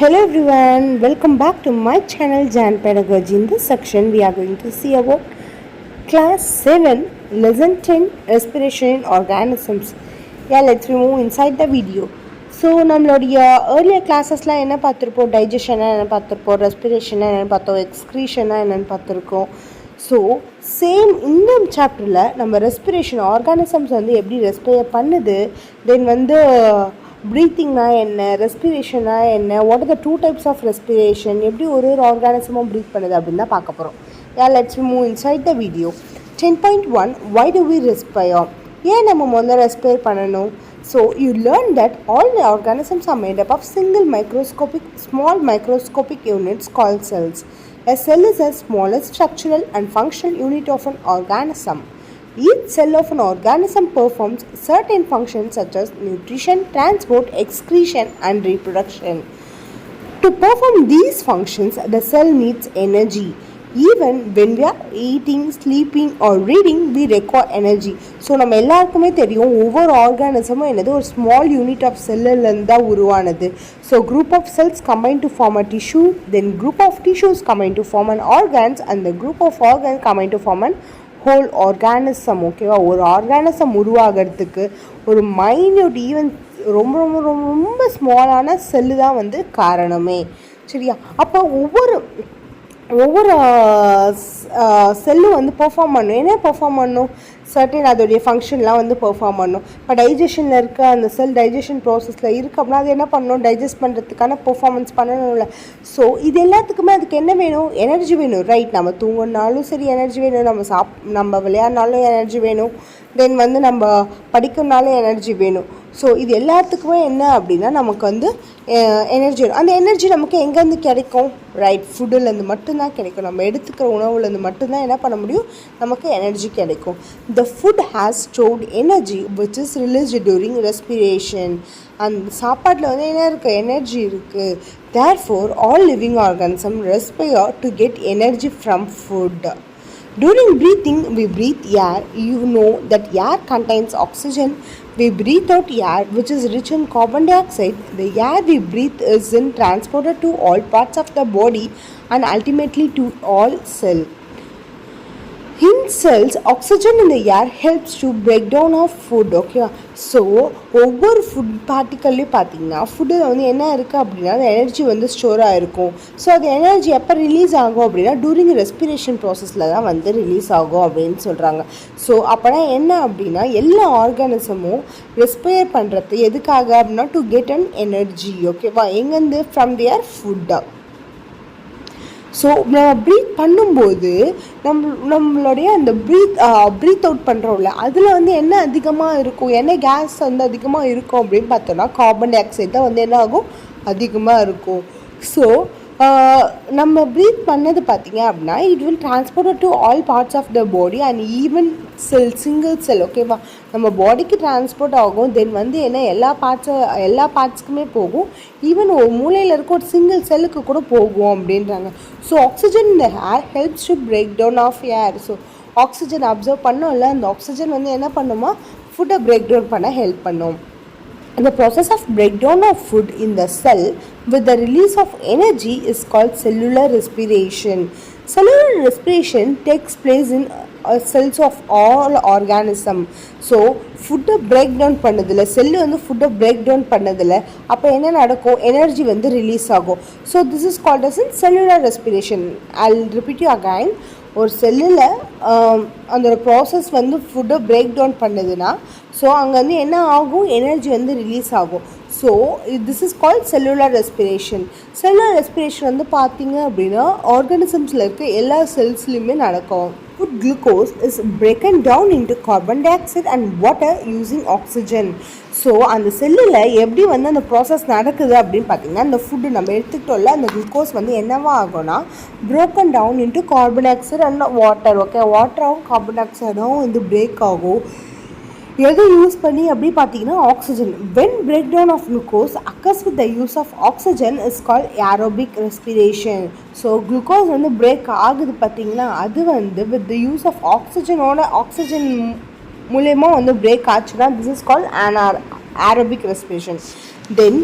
Hello everyone, welcome back to my channel Jan Pedagogy. In this section we are going to see about class 7 lesson 10 respiration in organisms. Yeah, let's move inside the video. So நம்மளுடைய earlier classes என்ன பார்த்திருப்போம், digestion என்ன பார்த்திருப்போம், respiration என்ன பார்த்தோம், excretion என்னன்னு பார்த்திருக்கோம். So same இந்த சாப்டரில் நம்ம ரெஸ்பிரேஷன் ஆர்கானிசம்ஸ் வந்து எப்படி ரெஸ்பிரேட் பண்ணுது, தென் வந்து ப்ரீத்திங்னா என்ன, ரெஸ்பிரேஷனா என்ன, what are the two types of respiration, எப்படி ஒரு ஆர்கானிசமும் ப்ரீத் பண்ணுது அப்படின்னு தான் பார்க்க போகிறோம். Let's move inside the video. 10.1 why do we respire? ஏன் நம்ம முதல்ல ரெஸ்பிரேட் பண்ணணும்? So you learn that all the organisms are made up of small microscopic units called cells. A cell is the smallest structural and functional unit of an organism. Each cell of an organism performs certain functions such as nutrition, transport, excretion, and reproduction. To perform these functions, the cell needs energy. Even when we are eating, sleeping or reading, we require energy. So நம்ம எல்லாருக்குமே தெரியும், ஒவ்வொரு ஆர்கானிசமும் என்னது ஒரு small unit of செல்லிலேருந்து தான் உருவானது. So group of cells combine to form a tissue, then group of tissues combine to form an organs, and the group of organs combine to form an whole organism. ஓகேவா? ஒரு organism உருவாகிறதுக்கு ஒரு minute even ரொம்ப ரொம்ப ரொம்ப ரொம்ப ஸ்மாலான cell தான் வந்து காரணமே. சரியா? அப்போ ஒவ்வொரு செல்லும் வந்து பெர்ஃபார்ம் பண்ணணும். என்ன பெர்ஃபார்ம் பண்ணணும்? சர்டன் அதோடைய ஃபங்க்ஷன்லாம் வந்து பெர்ஃபார்ம் பண்ணணும். இப்போ டைஜஷனில் இருக்க அந்த செல் டைஜஷன் ப்ராசஸில் இருக்குது அப்படின்னா அது என்ன பண்ணணும்? டைஜஸ்ட் பண்ணுறதுக்கான பெர்ஃபார்மன்ஸ் பண்ணணும்ல. ஸோ இது எல்லாத்துக்குமே அதுக்கு என்ன வேணும்? எனர்ஜி வேணும். ரைட், நம்ம தூங்கினாலும் சரி எனர்ஜி வேணும், நம்ம விளையாடினாலும் எனர்ஜி வேணும், தென் வந்து நம்ம படிக்கணுனாலும் எனர்ஜி வேணும். ஸோ இது எல்லாத்துக்குமே என்ன அப்படின்னா நமக்கு வந்து எனர்ஜி வேணும். அந்த எனர்ஜி நமக்கு எங்கேருந்து கிடைக்கும்? ரைட், ஃபுட்டுலேருந்து மட்டும்தான் கிடைக்கும். நம்ம எடுத்துக்கிற உணவுலேருந்து மட்டும்தான் என்ன பண்ண முடியும்? நமக்கு எனர்ஜி கிடைக்கும். The food has stored energy which is released during respiration. அந்த சாப்பாட்டில் வந்து என்ன இருக்குது? எனர்ஜி இருக்குது. Therefore all living organisms respire to get energy from food. During breathing, we breathe air. You know that air contains oxygen. We breathe out air which is rich in carbon dioxide. The air we breathe is then transported to all parts of the body and ultimately to all cells. In cells, oxygen in the air helps to break down of food. Okay, so ஒவ்வொரு food பார்ட்டிக்கல்லையும் பார்த்தீங்கன்னா ஃபுட்டில் வந்து என்ன இருக்குது அப்படின்னா அந்த energy வந்து store ஆகிருக்கும். ஸோ அது எனர்ஜி எப்போ ரிலீஸ் ஆகும் அப்படின்னா டூரிங் ரெஸ்பிரேஷன் ப்ராசஸில் தான் வந்து ரிலீஸ் ஆகும் அப்படின்னு சொல்கிறாங்க. ஸோ அப்போனா என்ன அப்படின்னா எல்லா ஆர்கானிசமும் ரெஸ்பயர் பண்ணுறது எதுக்காக அப்படின்னா டு கெட் அன் எனர்ஜி. ஓகேவா? எங்கேருந்து? From their food. ஸோ நம்ம ப்ரீத் பண்ணும்போது நம்மளுடைய அந்த ப்ரீத் அவுட் பண்ணுறோம்ல, அதில் வந்து என்ன அதிகமாக இருக்கும், என்ன கேஸ் வந்து அதிகமாக இருக்கும் அப்படின்னு பார்த்தோன்னா கார்பன் டை ஆக்சைடு தான் வந்து என்ன ஆகும்? அதிகமாக இருக்கும். ஸோ நம்ம ப்ரீத் பண்ணது பார்த்திங்க அப்படின்னா it will transport to all parts of the body and even single cell. ஓகேவா? நம்ம பாடிக்கு டிரான்ஸ்போர்ட் ஆகும், தென் வந்து என்ன எல்லா பார்ட்ஸ்க்குமே போகும், ஈவன் ஒரு மூலையில் இருக்க ஒரு சிங்கிள் செல்லுக்கு கூட போகும் அப்படின்றாங்க. ஸோ ஆக்சிஜன் இந்த air helps to break down of air. So oxygen absorb பண்ணோம்ல, அந்த ஆக்சிஜன் வந்து என்ன பண்ணுமா? ஃபுட்டை பிரேக் டவுன் பண்ண ஹெல்ப் பண்ணும். The process of breakdown of food in the cell with the release of energy is called cellular respiration. Cellular respiration takes place in cells of all organisms. So ஃபுட்டை break down பண்ணதில்ல, cell வந்து ஃபுட்டை break down பண்ணதில்ல, அப்போ என்ன நடக்கும்? Energy வந்து release ஆகும். So this is called as in cellular respiration. I'll repeat you again. ஒரு செல்லில் அந்த ப்ராசஸ் வந்து ஃபுட்டை பிரேக் டவுன் பண்ணுதுன்னா ஸோ அங்கே வந்து என்ன ஆகும்? எனர்ஜி வந்து ரிலீஸ் ஆகும். So this is called cellular respiration. Cellular respiration வந்து பார்த்தீங்க அப்படின்னா ஆர்கானிசம்ஸில் இருக்க எல்லா செல்ஸ்லையுமே நடக்கும். Food glucose is broken down into carbon dioxide and water using oxygen. So அந்த செல்லில் எப்படி வந்து அந்த ப்ராசஸ் நடக்குது அப்படின்னு பார்த்தீங்கன்னா அந்த ஃபுட்டு நம்ம எடுத்துக்கிட்டோம்ல, அந்த குளுக்கோஸ் வந்து என்னவா ஆகும்னா broken down into carbon dioxide and water. Okay, வாட்டராகவும் கார்பன் டை ஆக்சைடும் வந்து பிரேக் ஆகும். எதை யூஸ் பண்ணி அப்படி பார்த்தீங்கன்னா oxygen. When break down of glucose occurs with the use of oxygen is called aerobic respiration. So glucose வந்து பிரேக் ஆகுது பார்த்தீங்கன்னா அது வந்து with the use of oxygen மூலயமா வந்து பிரேக் ஆச்சுன்னா this is called aerobic respiration. Then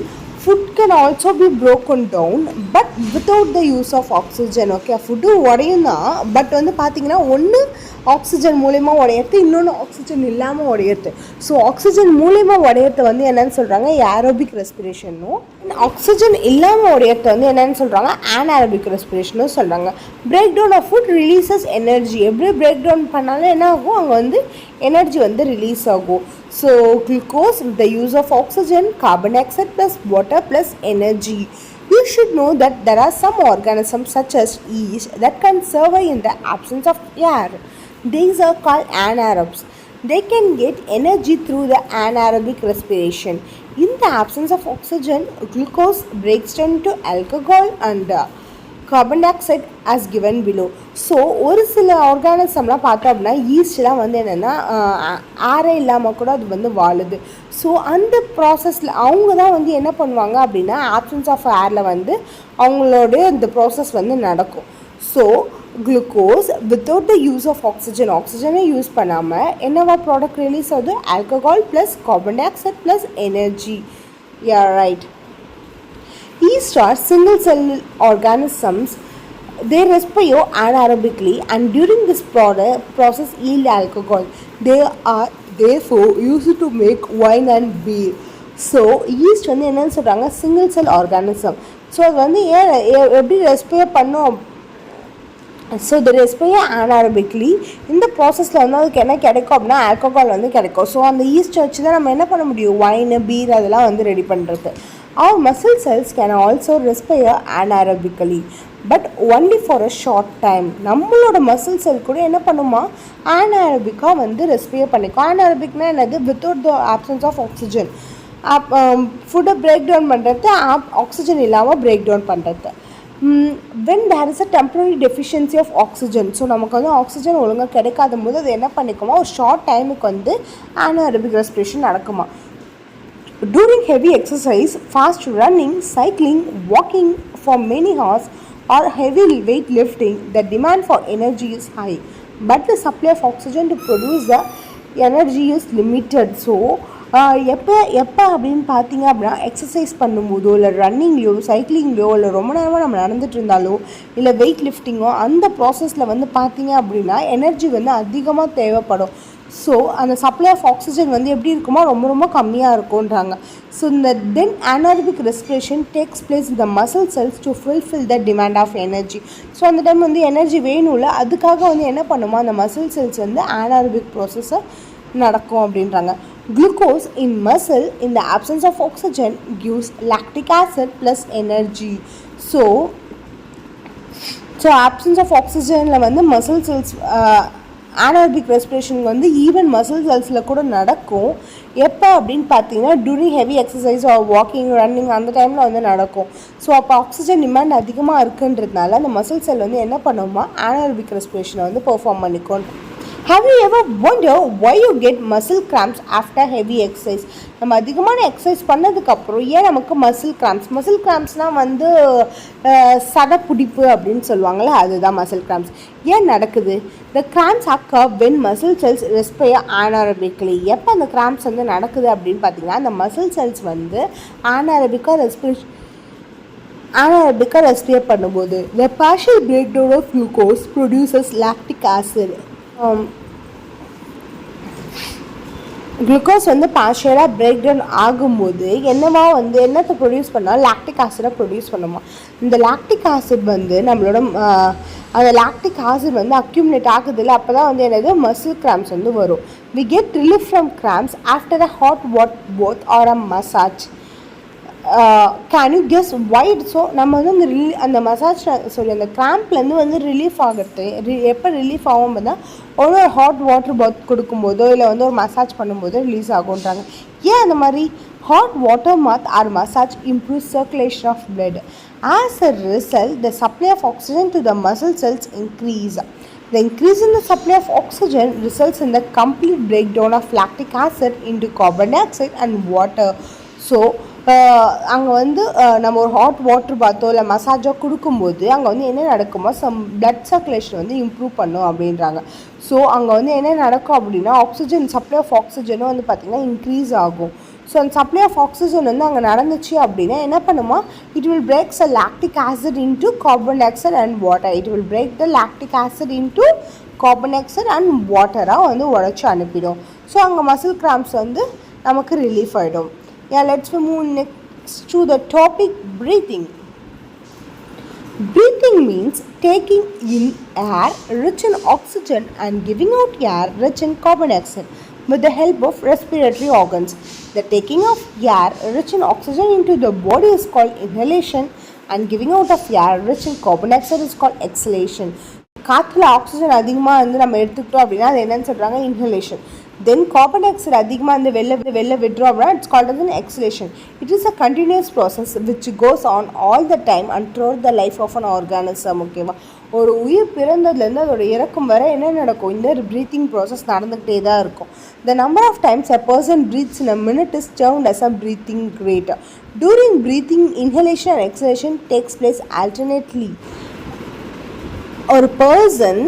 food can also be broken down but without the use of oxygen. Okay, food உடையும் தான், பட் வந்து பார்த்தீங்கன்னா ஒன்று ஆக்சிஜன் மூலயமா உடையிறது, இன்னொன்று ஆக்சிஜன் இல்லாமல் உடையிறது. ஸோ ஆக்சிஜன் மூலயமா உடையிறது வந்து என்னன்னு சொல்கிறாங்க, ஏரோபிக் ரெஸ்பிரேஷனும், ஆக்சிஜன் இல்லாமல் உடையிறது வந்து என்னென்னு சொல்கிறாங்க, அன்ஏரோபிக் ரெஸ்பிரேஷனும் சொல்கிறாங்க. Break down of food releases energy. எப்படி பிரேக் டவுன் பண்ணாலும் என்ன ஆகும், அங்கே வந்து எனர்ஜி வந்து ரிலீஸ் ஆகும். So glucose with the use of oxygen, carbon dioxide plus water plus energy. You should know that there are some organisms such as yeast that can survive in the absence of air. These are called anaerobes. They can get energy through the anaerobic respiration. In the absence of oxygen, glucose breaks down to alcohol and carbon dioxide as given below. So ஒரு சில ஆர்கானிசம்லாம் பார்த்தோம் அப்படின்னா ஈஸ்ட்லாம் வந்து என்னென்னா ஏரே இல்லாமல் கூட அது வந்து வாழுது. ஸோ அந்த ப்ராசஸில் அவங்க தான் வந்து என்ன பண்ணுவாங்க அப்படின்னா ஆப்சன்ஸ் ஆஃப் ஏரில் வந்து அவங்களோட இந்த ப்ராசஸ் வந்து நடக்கும். So glucose without the use of ஆக்சிஜனை யூஸ் பண்ணாமல் என்னவா ப்ராடக்ட் ரிலீஸ் ஆகுது, alcohol plus carbon dioxide plus energy. Yeah right. Yeast are single cell organisms. They respire anaerobically and during this process yield alcohol. They are therefore used to make wine and beer. So yeast வந்து என்னன்னு சொல்கிறாங்க, single cell organism. So அது வந்து எப்படி respire பண்ணும், so the respire anaerobically. இந்த ப்ராசஸில் வந்து அதுக்கு என்ன கிடைக்கும் அப்படின்னா ஆல்கஹால் வந்து கிடைக்கும். ஸோ அந்த ஈஸ்ட்டை வச்சு தான் நம்ம என்ன பண்ண முடியும், வைனு பீர் அதெல்லாம் வந்து ரெடி பண்ணுறது. Our muscle cells can also respire anaerobically but only for a short time. நம்மளோட மசில் செல் கூட என்ன பண்ணுமா, anaerobic-ஆ வந்து ரெஸ்பயர் பண்ணிக்கும். anaerobicனா என்னது, without the absence of oxygen. ஃபுட்டை பிரேக் டவுன் பண்ணுறது, ஆக்சிஜன் இல்லாமல் பிரேக் டவுன் பண்ணுறது. when there is a temporary deficiency of oxygen, so நமக்கு வந்து ஆக்சிஜன் ஒழுங்காக கிடைக்காத போது அது என்ன பண்ணிக்குமா, ஒரு ஷார்ட் டைமுக்கு வந்து anaerobic respiration நடக்குமா. During heavy exercise, fast running, cycling, walking for many hours or heavy weight lifting, the demand for energy is high but the supply of oxygen to produce the energy is limited. So எப்போ அப்படின்னு பார்த்தீங்க அப்படின்னா exercise பண்ணும்போதோ இல்லை ரன்னிங்லையோ சைக்கிளிங்லையோ இல்லை ரொம்ப நேரமாக நம்ம நடந்துட்டு இருந்தாலோ இல்லை வெயிட் லிஃப்டிங்கோ அந்த ப்ராசஸில் வந்து பார்த்தீங்க அப்படின்னா எனர்ஜி வந்து அதிகமாக தேவைப்படும். ஸோ அந்த சப்ளை ஆஃப் ஆக்சிஜன் வந்து எப்படி இருக்குமோ ரொம்ப ரொம்ப கம்மியாக இருக்கும்ன்றாங்க. ஸோ இந்த தென் anaerobic respiration takes place in the muscle cells to fulfill the demand of energy. So அந்த டைம் வந்து எனர்ஜி வேணும்ல, அதுக்காக வந்து என்ன பண்ணுமோ அந்த மசில் செல்ஸ் வந்து anaerobic ப்ராசஸை நடக்கும் அப்படின்றாங்க. Glucose in muscle in the absence of oxygen gives lactic acid plus energy. So absence of oxygenல வந்து மசில் செல்ஸ் anaerobic respiration வந்து ஈவன் மசில் செல்ஸில் கூட நடக்கும். எப்போ அப்படின்னு பார்த்தீங்கன்னா during heavy exercise or walking running அந்த டைமில் வந்து நடக்கும். ஸோ அப்போ ஆக்சிஜன் டிமாண்ட் அதிகமாக இருக்குன்றதுனால அந்த மசில் செல் வந்து என்ன பண்ணுமா, anaerobic respiration வந்து பெர்ஃபார்ம் பண்ணிக்கும். Have you ever wondered why you get muscle cramps after heavy exercise? நம்ம அதிகமான எக்ஸசைஸ் பண்ணதுக்கப்புறம் ஏன் நமக்கு மசில் கிராம்ப்ஸ்னால் வந்து சடப்பிடிப்பு அப்படின்னு சொல்லுவாங்கள்ல, அதுதான் மசில் கிராம்ப்ஸ். ஏன் நடக்குது? The cramps occur when muscle cells respire anaerobically. எப்போ அந்த கிராம்ப்ஸ் வந்து நடக்குது அப்படின்னு பார்த்தீங்கன்னா அந்த மசில் செல்ஸ் வந்து anaerobic-ஆ ரெஸ்பியர் பண்ணும்போது the partial breakdown of glucose produces lactic acid. Glucose வந்து பார்ஷியலாக பிரேக் டவுன் ஆகும்போது என்னத்தை ப்ரொடியூஸ் பண்ணால் லாக்டிக் ஆசிடை ப்ரொடியூஸ் பண்ணுமா. இந்த லாக்டிக் ஆசிட் வந்து நம்மளோட அந்த லாக்டிக் ஆசிட் வந்து அக்யூமுலேட் ஆகுதில்ல, அப்போ தான் வந்து என்னது மசில் கிராம்ப்ஸ் வந்து வரும். We get relief from cramps after a hot bath or a massage. Can you guess why? So நம்ம வந்து அந்த மசாஜ் அந்த கிராம்ப்லேருந்து வந்து ரிலீஃப் ஆகிறது எப்போ ரிலீஃப் ஆகும் பார்த்தா ஒரு ஹாட் வாட்டர் பாத் கொடுக்கும்போதோ இல்லை வந்து ஒரு மசாஜ் பண்ணும்போதோ ரிலீஸ் ஆகுன்றாங்க. ஏன் அந்த மாதிரி hot water bath or massage improve circulation of blood. As a result, the supply of oxygen to the muscle cells increase. The increase in the supply of oxygen results in the complete breakdown of lactic acid into carbon dioxide and water. So அங்கே வந்து நம்ம ஒரு hot water பாத்தோ இல்லை மசாஜோ கொடுக்கும்போது அங்கே வந்து என்ன நடக்குமோ blood circulation வந்து இம்ப்ரூவ் பண்ணும் அப்படின்றாங்க. ஸோ அங்கே வந்து என்ன நடக்கும் அப்படின்னா ஆக்சிஜன் சப்ளை ஆஃப் ஆக்சிஜனும் வந்து பார்த்திங்கன்னா இன்க்ரீஸ் ஆகும். ஸோ அந்த சப்ளை ஆஃப் ஆக்சிஜன் வந்து அங்கே நடந்துச்சு அப்படின்னா என்ன பண்ணுமா, it will breaks a lactic acid into carbon dioxide and water. It will break the lactic acid into carbon dioxide and வாட்டராக வந்து உடச்சி அனுப்பிடும். ஸோ அங்கே மசில் கிராம்ப்ஸ் வந்து நமக்கு ரிலீஃப் ஆகிடும். Let's move next to the topic breathing. Breathing means taking in air rich in oxygen and giving out air rich in carbon dioxide with the help of respiratory organs. The taking of air rich in oxygen into the body is called inhalation and giving out of air rich in carbon dioxide is called exhalation. காற்றில் oxygen அதிகமாக வந்து நம்ம எடுத்துக்கிட்டோம் அப்படின்னா அது என்னன்னு சொல்கிறாங்க, inhalation. Then carbon dioxide அதிகமாக வந்து வெளில விட்றோம் அப்படின்னா it's called as an exhalation. It is a continuous process which goes on all the time and through the life of an organism. ஓகேவா, ஒரு உயிர் பிறந்ததுலேருந்து அதோட இறக்கும் வரை என்ன நடக்கும், இந்த ப்ரீத்திங் ப்ராசஸ் நடந்துகிட்டே தான் இருக்கும். The number of times a person breathes in a minute is termed as a breathing rate. During breathing, inhalation and exhalation takes place alternately. ஒரு பர்சன்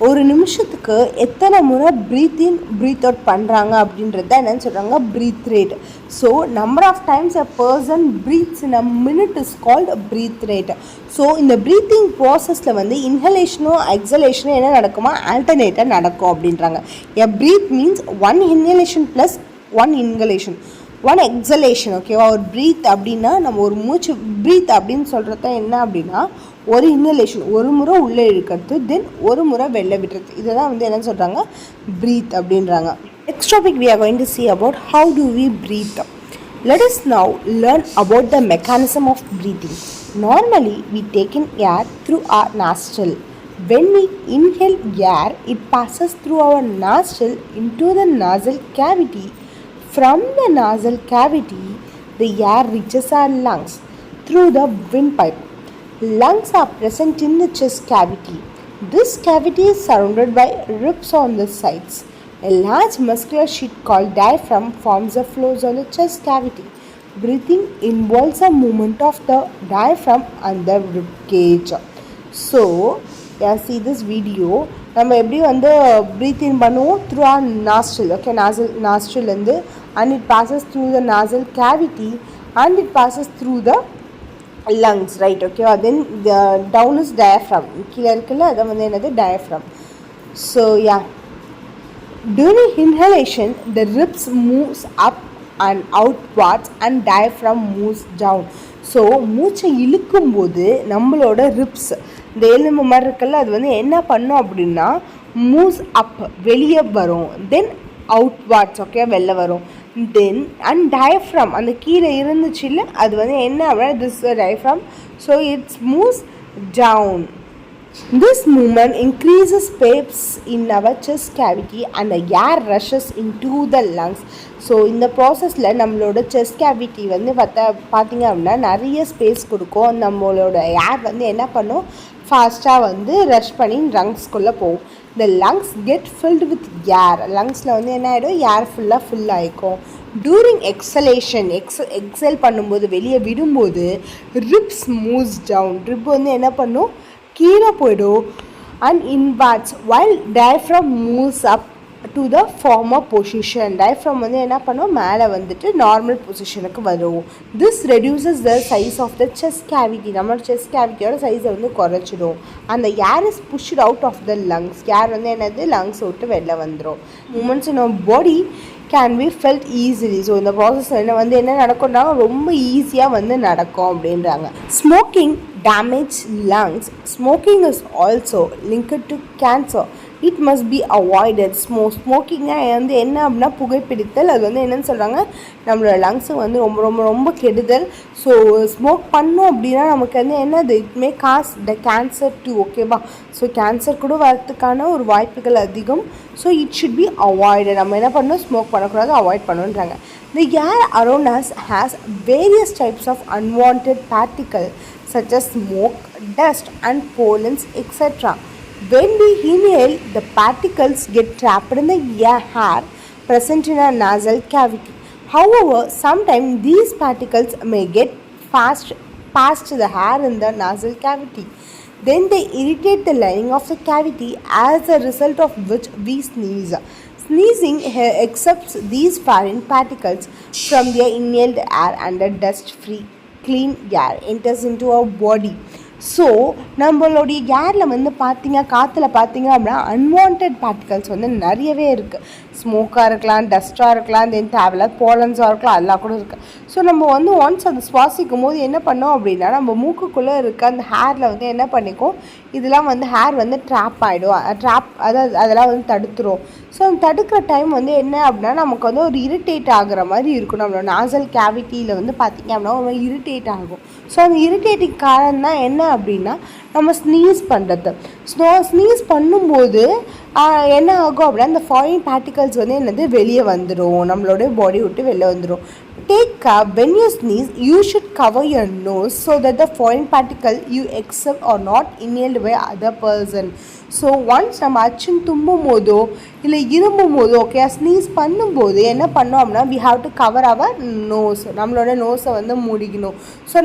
ஒரு நிமிஷத்துக்கு எத்தனை முறை ப்ரீத் இன் ப்ரீத் அவுட் பண்ணுறாங்க அப்படின்றத என்னன்னு சொல்கிறாங்க, breath rate. So number of times a person breathes in a minute is called breath rate. So இந்த ப்ரீத்திங் ப்ராசஸில் வந்து இன்ஹலேஷனும் எக்ஸலேஷனும் என்ன நடக்குமா, ஆல்டர்னேட்டாக நடக்கும் அப்படின்றாங்க. A breath means one inhalation plus one inhalation, one exhalation. ஓகேவா, ஒரு ப்ரீத் அப்படின்னா நம்ம ஒரு மூச்சு ப்ரீத் அப்படின்னு சொல்கிறது தான் என்ன அப்படின்னா ஒரு இன்ஹலேஷன், ஒரு முறை உள்ளே இழுக்கிறது, தென் ஒரு முறை வெளில விடுறது. இதை தான் வந்து என்ன சொல்கிறாங்க, ப்ரீத் அப்படின்றாங்க. Next topic we are going to see about how do we breathe. Let us now learn about the mechanism of breathing. Normally we take in air through our nostril. When we inhale air, it passes through our nostril into the nasal cavity. From the nasal cavity, the air reaches our lungs through the windpipe. Lungs are present in the chest cavity. This cavity is surrounded by ribs on the sides. A large muscular sheet called diaphragm forms the floors on the chest cavity. Breathing involves a movement of the diaphragm and the rib cage. So, see this video. நம்ம எப்படி வந்து breathe in பண்ணுவோம் through our nostril. Okay, nostril இருந்து and it passes through the nasal cavity and it passes through the lungs, right? Okay, then the down is diaphragm. கீழே இருக்குல்ல அது வந்து என்னது, diaphragm. So yeah, during inhalation the ribs moves up and outwards and diaphragm moves down. So மூச்சை இழுக்கும்போது நம்மளோட ribs, இந்த எலும்பு மாதிரி இருக்குல்ல, அது வந்து என்ன பண்ணும் அப்படின்னா மூவ்ஸ் அப், வெளியே வரும், தென் அவுட்வார்ட்ஸ், ஓகே, வெளில வரும், தென் அண்ட் டயஃப்ரம் அந்த கீழே இருந்துச்சு இல்லை அது வந்து என்ன அப்படின்னா this diaphragm. So it's moves down. This movement increases space in our chest cavity and the air rushes into the lungs. So இந்த ப்ராசஸில் நம்மளோட செஸ்ட் கேவிட்டி வந்து பார்த்திங்க அப்படின்னா நிறைய ஸ்பேஸ் கொடுக்கும். நம்மளோட ஏர் வந்து என்ன பண்ணும், ஃபாஸ்ட்டாக வந்து ரஷ் பண்ணி லங்ஸ்குள்ளே போகும். இந்த லங்ஸ் கெட் ஃபில்டு வித் ஏர். லங்ஸில் வந்து என்ன ஆகிடும், ஏர் ஃபுல்லாக ஃபில் ஆகிக்கும். டூரிங் எக்ஸலேஷன் எக்ஸல் பண்ணும்போது, வெளியே விடும்போது ரிப்ஸ் மூவ்ஸ் டவுன். ரிப் வந்து என்ன பண்ணும், கீழே போய்டும். And inwards while diaphragm moves up to the former position. Diaphragm வந்து என்ன பண்ணும், மேலே வந்துட்டு நார்மல் பொசிஷனுக்கு வரும். This reduces the size of the chest cavity. நம்மளோட செஸ்ட் கேவிட்டியோட சைஸை வந்து குறைச்சிடும். அந்த air is pushed out of the lungs. Air வந்து என்னது, லங்ஸ் விட்டு வெளில வந்துடும். Movements in body can be felt easily. So இந்த ப்ராசஸ் என்ன நடக்கும்னா ரொம்ப ஈஸியாக வந்து நடக்கும் அப்படின்றாங்க. Smoking damage lungs. Smoking is also linked to cancer. It must be avoided. Smoking வந்து என்ன அப்படின்னா புகைப்பிடித்தல். அது வந்து என்னன்னு சொல்கிறாங்க, நம்மளோட லங்ஸுக்கு வந்து ரொம்ப ரொம்ப ரொம்ப கெடுதல். ஸோ ஸ்மோக் பண்ணோம் அப்படின்னா நமக்கு வந்து என்னது, it may cause the cancer too. ஓகேவா, ஸோ கேன்சர் கூட வரதுக்கான ஒரு வாய்ப்புகள் அதிகம். So it should be avoided. நம்ம என்ன பண்ணணும், ஸ்மோக் பண்ணக்கூடாது, அவாய்ட் பண்ணுன்றாங்க. The air around us has various types of unwanted particles such as smoke, dust and pollens, etc. When we inhale, the particles get trapped in the air present in our nasal cavity. However, sometimes these particles may get past the air in the nasal cavity. Then they irritate the lining of the cavity, as a result of which we sneeze. Sneezing accepts these foreign particles from their inhaled air and the dust-free clean air enters into our body. So நம்மளுடைய ஏரில் வந்து காற்றுல பார்த்தீங்க அப்படின்னா unwanted particles வந்து நிறையவே இருக்குது. ஸ்மோக்காக இருக்கலாம், டஸ்ட்டாக இருக்கலாம், தென் தேவையில்லாத போலன்ஸாக இருக்கலாம், அதெல்லாம் கூட இருக்குது. ஸோ நம்ம வந்து ஒன்ஸ் அதை சுவாசிக்கும் போது என்ன பண்ணோம் அப்படின்னா நம்ம மூக்குக்குள்ளே இருக்க அந்த ஹேரில் வந்து என்ன பண்ணிக்கும், இதெல்லாம் வந்து ஹேர் வந்து ட்ராப் ஆகிடும், அதெல்லாம் வந்து தடுத்துரும். ஸோ அந்த தடுக்கிற டைம் வந்து என்ன அப்படின்னா நமக்கு வந்து ஒரு இரிட்டேட் ஆகிற மாதிரி இருக்கும். நம்மளோட நாசல் கேவிட்டியில் வந்து பார்த்திங்க அப்படின்னா ஒரு மாதிரி இரிட்டேட் ஆகும். ஸோ அந்த இரிட்டேட்டிங் காரணம் தான் என்ன அப்படின்னா நம்ம ஸ்னீஸ் பண்ணுறது. ஸ்னீஸ் பண்ணும்போது என்ன ஆகும் அப்படின்னா அந்த ஃபாரின் பார்ட்டிகல்ஸ் வந்து என்னது வெளியே வந்துடும், நம்மளோட பாடி விட்டு வெளியே வந்துடும். Take care when you sneeze, you should cover your nose so that the foreign particle you accept are not inhaled by other person. So once நம்ம அச்சுன்னு தும்பும் போதோ இல்லை இரும்பும் போதோ ஓகே ஸ்னீஸ் பண்ணும்போது என்ன பண்ணோம் அப்படின்னா we have to cover our nose, நம்மளோட நோஸை வந்து மூடிக்கணும். ஸோ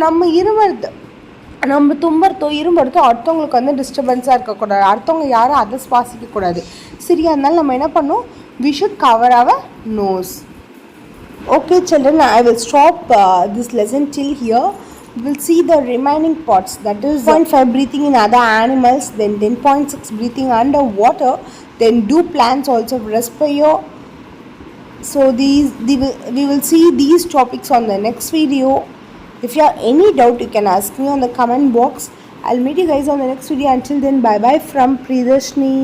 நம்ம தும்புறதோ இரும்புறதோ அடுத்தவங்களுக்கு வந்து டிஸ்டர்பன்ஸாக இருக்கக்கூடாது, அடுத்தவங்க யாரும் அதை சுவாசிக்கக்கூடாது. சரியா, அதனால நம்ம என்ன பண்ணோம், we should cover our nose. Okay children, I will stop this lesson till here. We will see the remaining parts, that is 0.5 breathing in other animals, then 10.6 breathing underwater, then do plants also respire. So we will see these topics on the next video. If you have any doubt you can ask me on the comment box. I'll meet you guys on the next video. Until then, bye bye from Pridarshini.